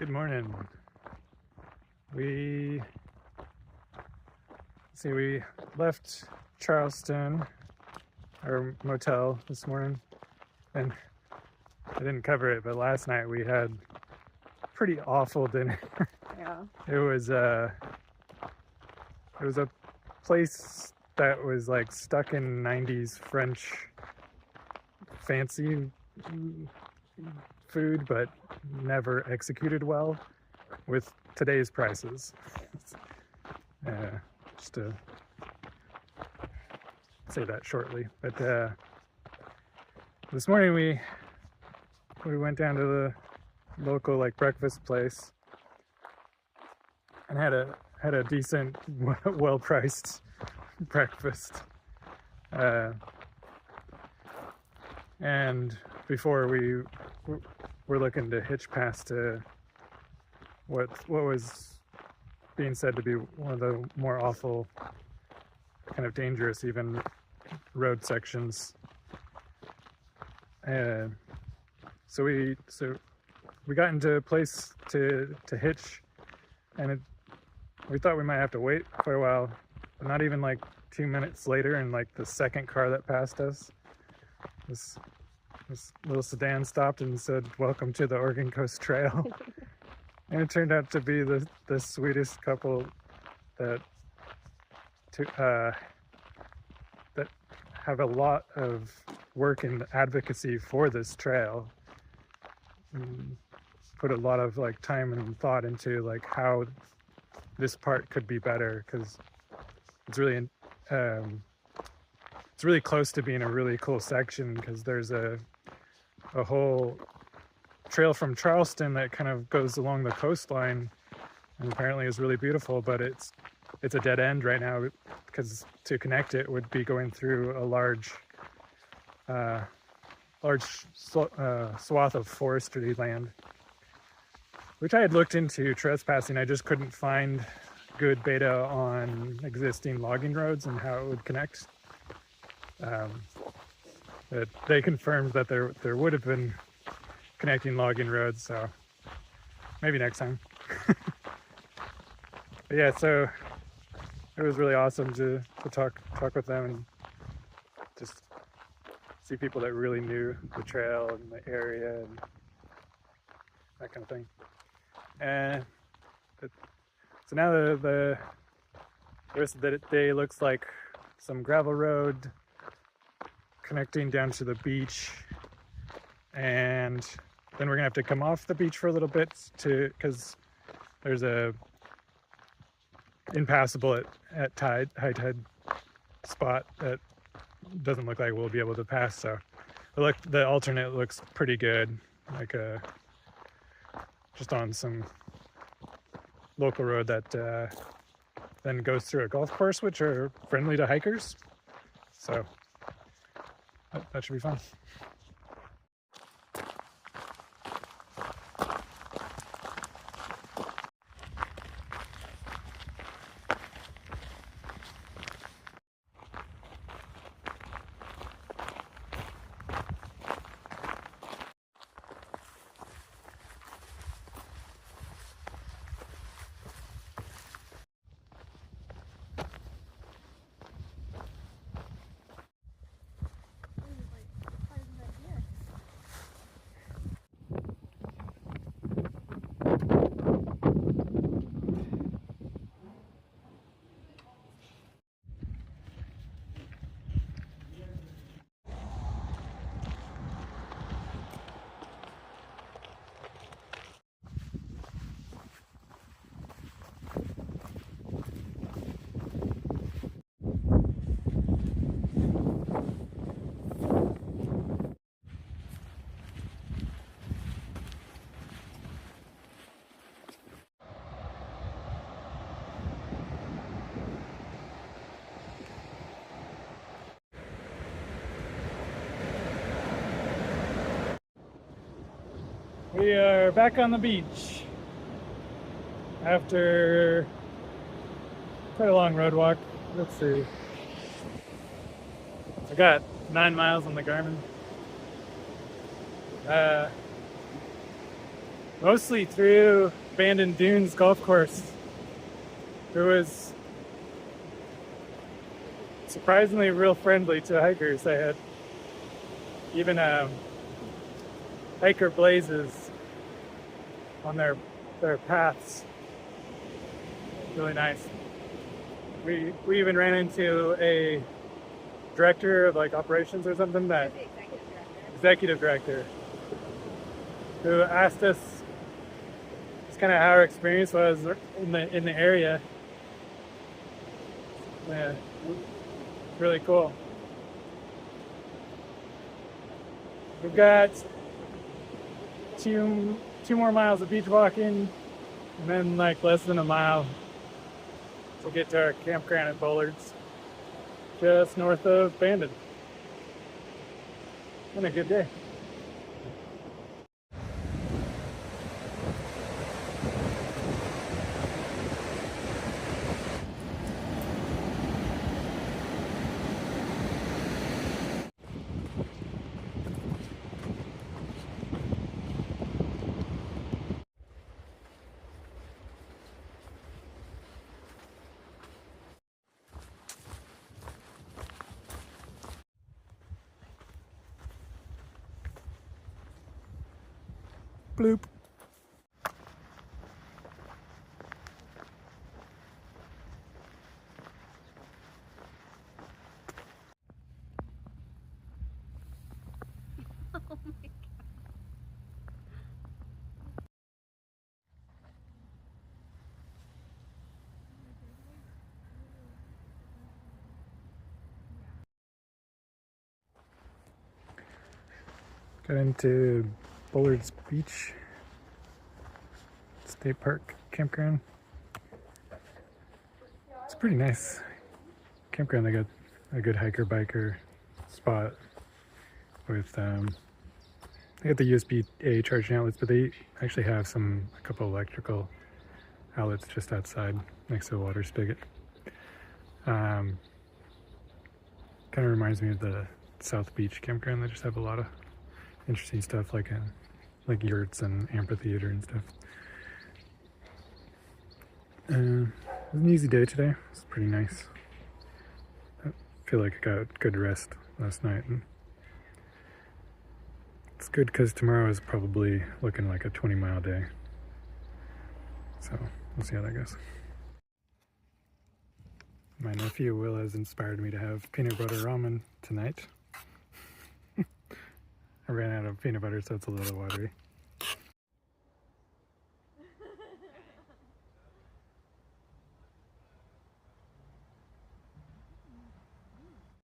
Good morning. We left Charleston, our motel, this morning, and I didn't cover it, but last night we had a pretty awful dinner. Yeah. It was a place that was like stuck in 90s French fancy food, but never executed well with today's prices. Just to say that shortly. But this morning we went down to the local breakfast place and had a decent, well-priced breakfast. And before we were looking to hitch past to what was being said to be one of the more awful, kind of dangerous even, road sections. So we got into a place to hitch, and we thought we might have to wait quite a while. But not even 2 minutes later, and the second car that passed us, this little sedan stopped and said, "Welcome to the Oregon Coast Trail." And it turned out to be the sweetest couple that have a lot of work and advocacy for this trail. And put a lot of time and thought into how this part could be better, because it's really close to being a really cool section, because there's a whole trail from Charleston that kind of goes along the coastline and apparently is really beautiful, but it's a dead end right now, because to connect it would be going through a large swath of forestry land, which I had looked into trespassing. I just couldn't find good beta on existing logging roads and how it would connect. But they confirmed that there would have been connecting logging roads, so maybe next time. But yeah, so it was really awesome to talk with them and just see people that really knew the trail and the area and that kind of thing. And so now the rest of the day looks like some gravel road connecting down to the beach, and then we're gonna have to come off the beach for a little bit because there's a impassable at high tide spot that doesn't look like we'll be able to pass. So the alternate looks pretty good, just on some local road that then goes through a golf course, which are friendly to hikers. So that should be fun. We are back on the beach after quite a long road walk. Let's see. I got 9 miles on the Garmin. mostly through Abandoned Dunes Golf Course. It was surprisingly real friendly to hikers. I had even hiker blazes on their paths. Really nice. We even ran into a director of like operations or something, that executive director, who asked us just kind of how our experience was in the area. Yeah, really cool. We've got two more miles of beach walking, and then like less than a mile to get to our campground at Bullards, just north of Bandon. Been a good day. Bloop. Got into Bullards Beach State Park campground. It's pretty nice campground. They got a good hiker biker spot with they got the USB-A charging outlets, but they actually have a couple electrical outlets just outside next to the water spigot. Kind of reminds me of the South Beach campground. They just have a lot of interesting stuff like yurts and amphitheater and stuff. It was an easy day today. It was pretty nice. I feel like I got good rest last night, and it's good because tomorrow is probably looking like a 20-mile day. So we'll see how that goes. My nephew Will has inspired me to have peanut butter ramen tonight. I ran out of peanut butter, so it's a little watery.